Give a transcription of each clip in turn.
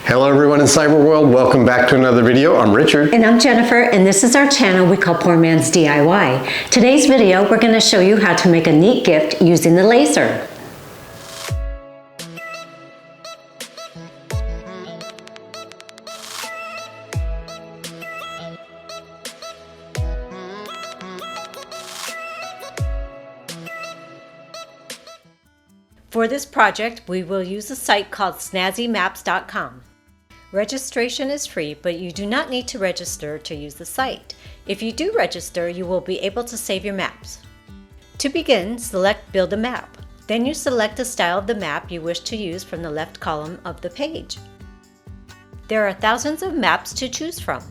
Hello everyone in cyber world, welcome back to another video. I'm Richard. And I'm Jennifer, and this is our channel we call Poor Man's DIY. Today's video, we're going to show you how to make a neat gift using the laser. For this project, we will use a site called snazzymaps.com. Registration is free, but you do not need to register to use the site. If you do register, you will be able to save your maps. To begin, select Build a Map. Then you select the style of the map you wish to use from the left column of the page. There are thousands of maps to choose from.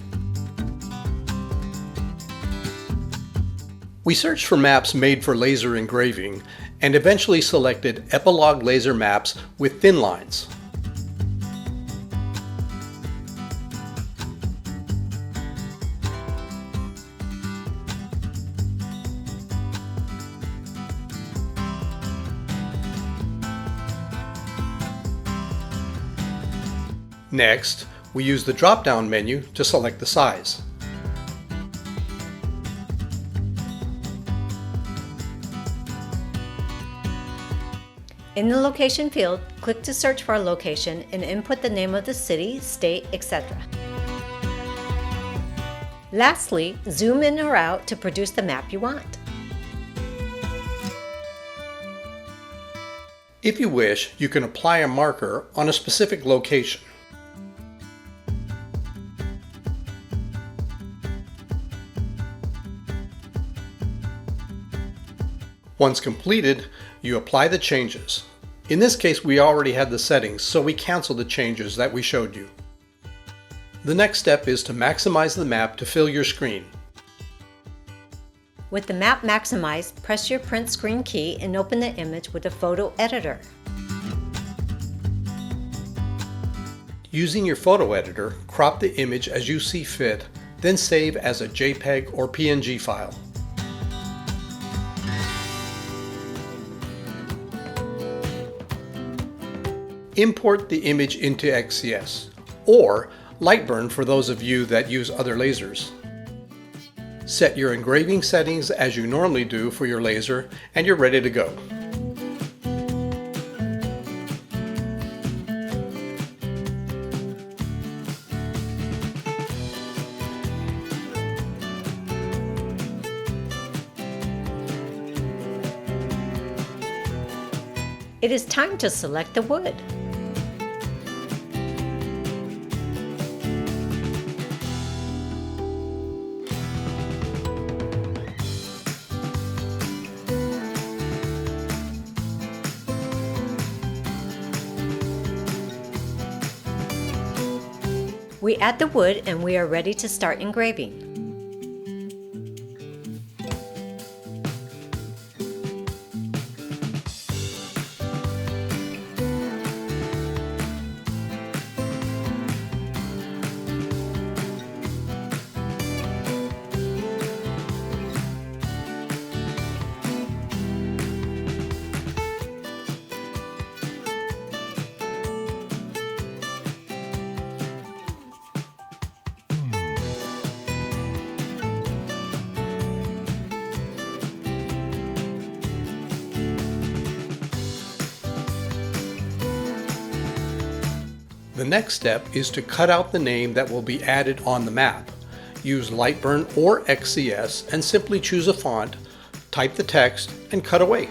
We searched for maps made for laser engraving and eventually selected Epilogue laser maps with thin lines. Next, we use the drop-down menu to select the size. In the location field, click to search for a location and input the name of the city, state, etc. Lastly, zoom in or out to produce the map you want. If you wish, you can apply a marker on a specific location. Once completed, you apply the changes. In this case, we already had the settings, so we cancel the changes that we showed you. The next step is to maximize the map to fill your screen. With the map maximized, press your print screen key and open the image with a photo editor. Using your photo editor, crop the image as you see fit, then save as a JPEG or PNG file. Import the image into XCS, or Lightburn for those of you that use other lasers. Set your engraving settings as you normally do for your laser, and you're ready to go. It is time to select the wood. We add the wood and we are ready to start engraving. The next step is to cut out the name that will be added on the map. Use Lightburn or XCS and simply choose a font, type the text, and cut away.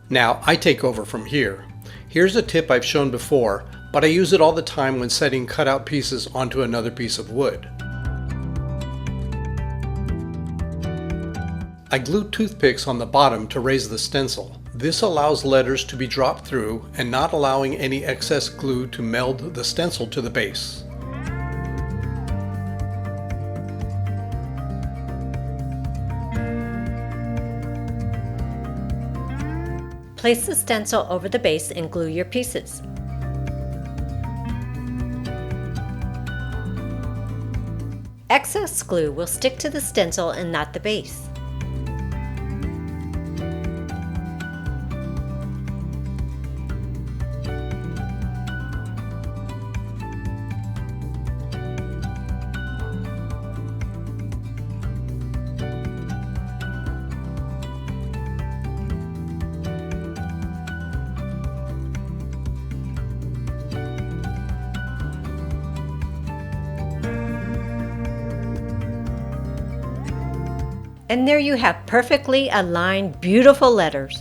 Now I take over from here. Here's a tip I've shown before, but I use it all the time when setting cutout pieces onto another piece of wood. I glued toothpicks on the bottom to raise the stencil. This allows letters to be dropped through and not allowing any excess glue to meld the stencil to the base. Place the stencil over the base and glue your pieces. Excess glue will stick to the stencil and not the base. And there you have perfectly aligned, beautiful letters.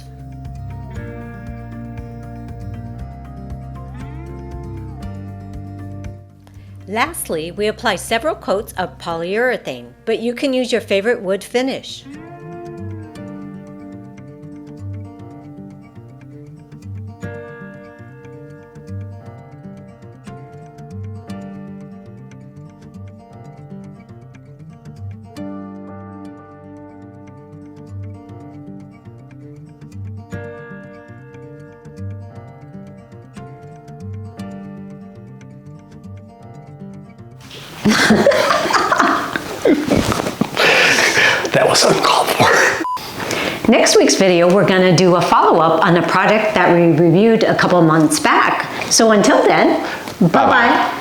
Lastly, we apply several coats of polyurethane, but you can use your favorite wood finish. That was uncalled for. Next week's video, we're going to do a follow-up on a project that we reviewed a couple months back. So until then, bye-bye.